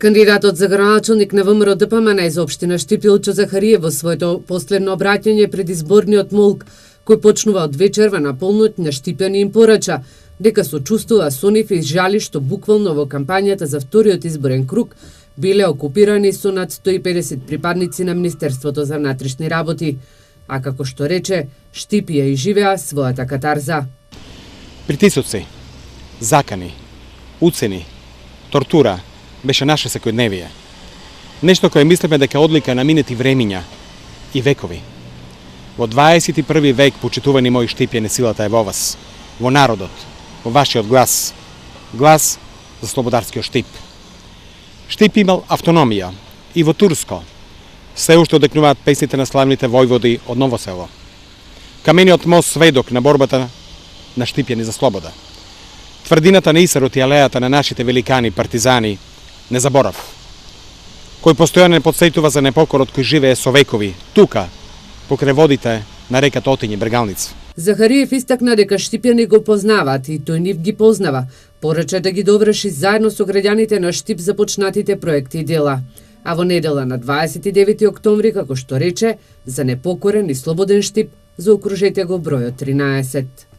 Кандидатот за градоначалник на ВМРО ДПМН за општина Штип Илчо Захариев во своето последно обраќање пред изборниот молк, кој почнува од вечерва на полноќ на Штипјани им порача дека сочувствува со нив и жали што буквално во кампањата за вториот изборен круг биле окупирани со над 150 припадници на Министерството за внатрешни работи. А како што рече, Штипи ја изживеа својата катарза. Притисоци, закани, уцени, тортура беше наше секојдневие. Нешто кое мислиме дека одлика на минати времиња и векови. Во 21 век, почитувани мои Штипјани, силата е во вас, во народот, во вашиот глас. Глас за слободарскиот Штип. Штип имал автономија и во Турско. Се уште одекнуваат песните на славните војводи од Ново село. Камениот мост сведок на борбата на Штипјани за слобода. Тврдината на Исарот и алејата на нашите великани партизани не заборав, кој постојано не подсетува за непокорот кој живее со векови, тука, покрај водите на реката Отињи Бергалниц. Захариев истакна дека Штипјани го познаваат и тој нив ги познава. Порача да ги доврши заедно со граѓаните на Штип започнатите проекти и дела. А во недела на 29 октомври, како што рече, за непокорен и слободен Штип, заокружете го бројот 13.